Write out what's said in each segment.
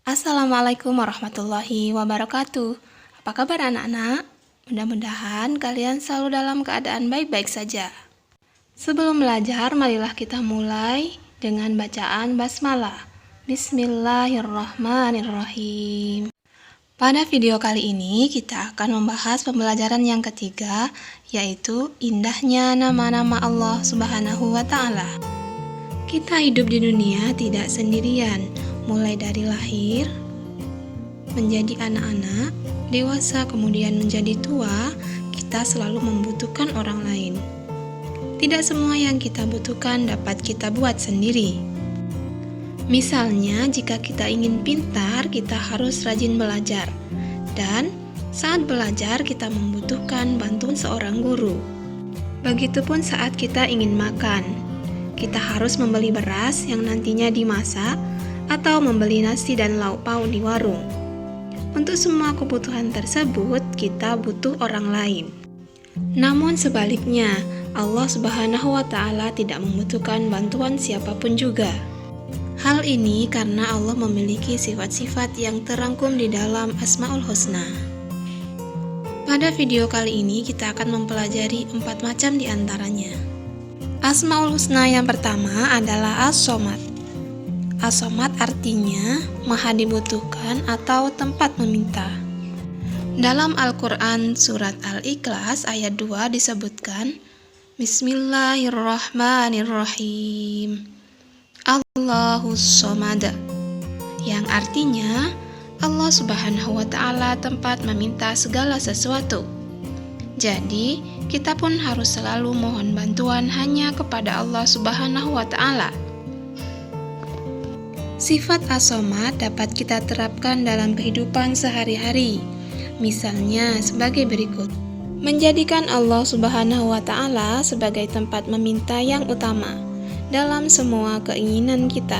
Assalamualaikum warahmatullahi wabarakatuh. Apa kabar anak-anak? Mudah-mudahan kalian selalu dalam keadaan baik-baik saja. Sebelum belajar, marilah kita mulai dengan bacaan basmalah. Bismillahirrahmanirrahim. Pada video kali ini kita akan membahas pembelajaran yang ketiga, yaitu indahnya nama-nama Allah Subhanahu wa Ta'ala. Kita hidup di dunia tidak sendirian, mulai dari lahir, menjadi anak-anak, dewasa, kemudian menjadi tua, kita selalu membutuhkan orang lain. Tidak semua yang kita butuhkan dapat kita buat sendiri. Misalnya, jika kita ingin pintar, kita harus rajin belajar. Dan saat belajar, kita membutuhkan bantuan seorang guru. Begitupun saat kita ingin makan. Kita harus membeli beras yang nantinya dimasak, atau membeli nasi dan lauk pauk di warung. Untuk semua kebutuhan tersebut, kita butuh orang lain. Namun sebaliknya, Allah Subhanahu wa Ta'ala tidak membutuhkan bantuan siapapun juga. Hal ini karena Allah memiliki sifat-sifat yang terangkum di dalam Asmaul Husna. Pada video kali ini kita akan mempelajari 4 macam di antaranya. Asmaul Husna yang pertama adalah As-Somad. As-Somad artinya maha dibutuhkan atau tempat meminta. Dalam Al-Quran surat Al-Ikhlas ayat 2 disebutkan, Bismillahirrahmanirrahim, Allahus Somad, yang artinya Allah Subhanahu wa Ta'ala tempat meminta segala sesuatu. Jadi, kita pun harus selalu mohon bantuan hanya kepada Allah Subhanahu wa Ta'ala. Sifat As-Somad dapat kita terapkan dalam kehidupan sehari-hari. Misalnya sebagai berikut. Menjadikan Allah Subhanahu wa Ta'ala sebagai tempat meminta yang utama dalam semua keinginan kita.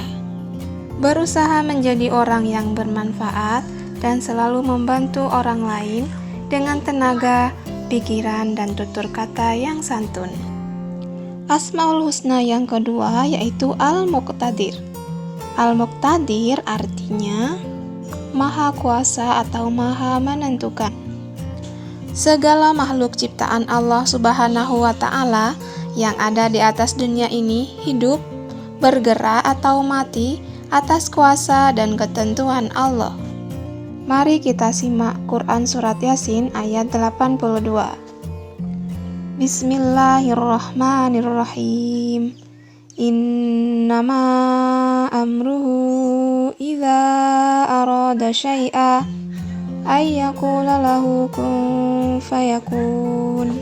Berusaha menjadi orang yang bermanfaat dan selalu membantu orang lain dengan tenaga, pikiran, dan tutur kata yang santun. Asmaul Husna yang kedua yaitu Al-Muqtadir. Al-Muqtadir artinya maha kuasa atau maha menentukan. Segala makhluk ciptaan Allah Subhanahu wa Ta'ala yang ada di atas dunia ini hidup, bergerak atau mati atas kuasa dan ketentuan Allah. Mari kita simak Quran surat Yasin ayat 82. Bismillahirrahmanirrahim. Innama amruhu idza arada syai'a ayyaqula lahu kun fayakun.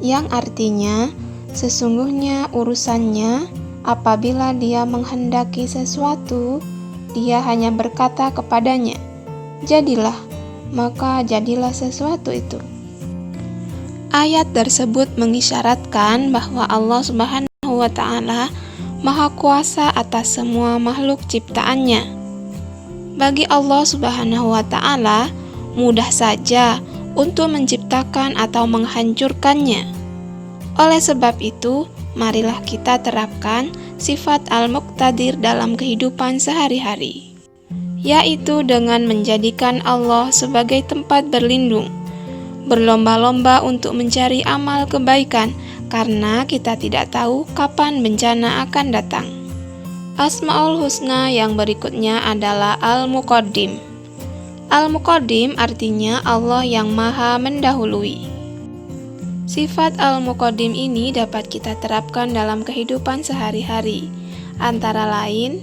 Yang artinya, sesungguhnya urusannya apabila dia menghendaki sesuatu, dia hanya berkata kepadanya, jadilah, maka jadilah sesuatu itu. Ayat tersebut mengisyaratkan bahwa Allah Subhanahu wa Ta'ala Maha Kuasa atas semua makhluk ciptaannya. Bagi Allah Subhanahu wa Ta'ala mudah saja untuk menciptakan atau menghancurkannya. Oleh sebab itu, marilah kita terapkan sifat Al-Muqtadir dalam kehidupan sehari-hari, yaitu dengan menjadikan Allah sebagai tempat berlindung, berlomba-lomba untuk mencari amal kebaikan karena kita tidak tahu kapan bencana akan datang. Asmaul Husna yang berikutnya adalah Al-Muqaddim. Al-Muqaddim artinya Allah yang maha mendahului. Sifat Al-Muqaddim ini dapat kita terapkan dalam kehidupan sehari-hari. Antara lain,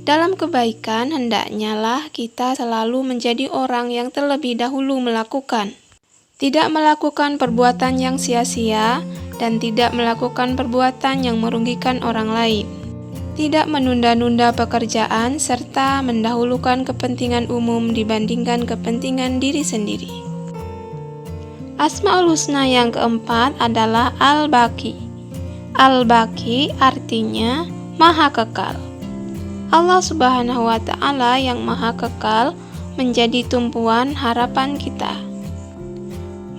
dalam kebaikan hendaknya lah kita selalu menjadi orang yang terlebih dahulu melakukan. Tidak melakukan perbuatan yang sia-sia dan tidak melakukan perbuatan yang merugikan orang lain. Tidak menunda-nunda pekerjaan serta mendahulukan kepentingan umum dibandingkan kepentingan diri sendiri. Asmaul Husna yang keempat adalah Al-Baqi. Al-Baqi artinya maha kekal. Allah Subhanahu wa Ta'ala yang maha kekal menjadi tumpuan harapan kita.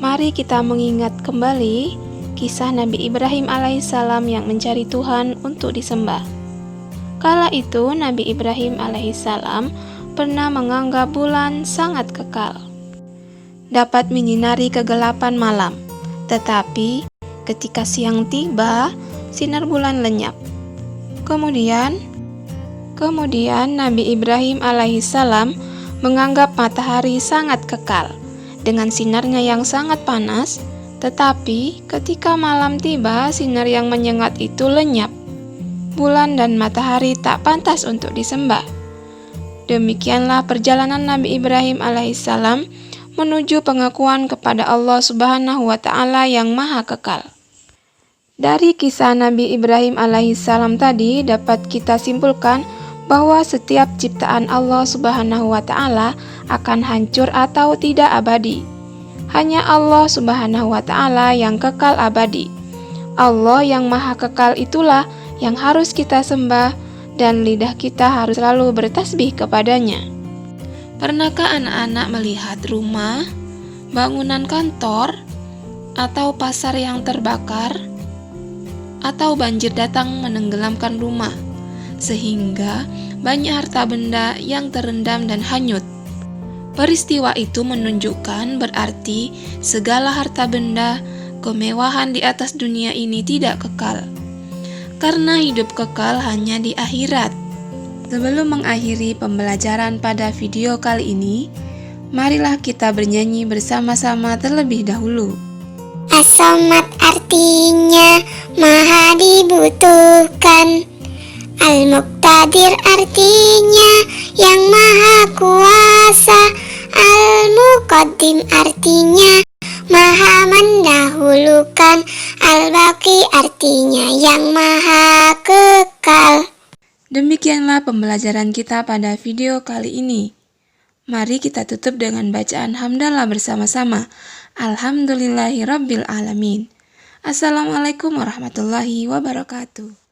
Mari kita mengingat kembali kisah Nabi Ibrahim alaihissalam yang mencari Tuhan untuk disembah. Kala itu Nabi Ibrahim alaihissalam pernah menganggap bulan sangat kekal, dapat menyinari kegelapan malam. Tetapi ketika siang tiba, sinar bulan lenyap. Kemudian Nabi Ibrahim alaihissalam menganggap matahari sangat kekal dengan sinarnya yang sangat panas. Tetapi ketika malam tiba, sinar yang menyengat itu lenyap. Bulan dan matahari tak pantas untuk disembah. Demikianlah perjalanan Nabi Ibrahim alaihissalam menuju pengakuan kepada Allah Subhanahu wa Ta'ala yang Maha Kekal. Dari kisah Nabi Ibrahim alaihissalam tadi dapat kita simpulkan bahwa setiap ciptaan Allah Subhanahu wa Ta'ala akan hancur atau tidak abadi. Hanya Allah Subhanahu wa Ta'ala yang kekal abadi. Allah yang Maha Kekal itulah yang harus kita sembah, dan lidah kita harus selalu bertasbih kepadanya. Pernahkah anak-anak melihat rumah, bangunan kantor, atau pasar yang terbakar, atau banjir datang menenggelamkan rumah, sehingga banyak harta benda yang terendam dan hanyut? Peristiwa itu menunjukkan berarti segala harta benda, kemewahan di atas dunia ini tidak kekal, karena hidup kekal hanya di akhirat. Sebelum mengakhiri pembelajaran pada video kali ini, marilah kita bernyanyi bersama-sama terlebih dahulu. As-Samad artinya maha dibutuhkan, Al-Muqtadir artinya yang maha kuasa, Al-Muqaddim artinya maha mendahulukan, Al-Baqi artinya yang maha kekal. Demikianlah pembelajaran kita pada video kali ini. Mari kita tutup dengan bacaan hamdalah bersama-sama. Alhamdulillahirabbil alamin. Assalamualaikum warahmatullahi wabarakatuh.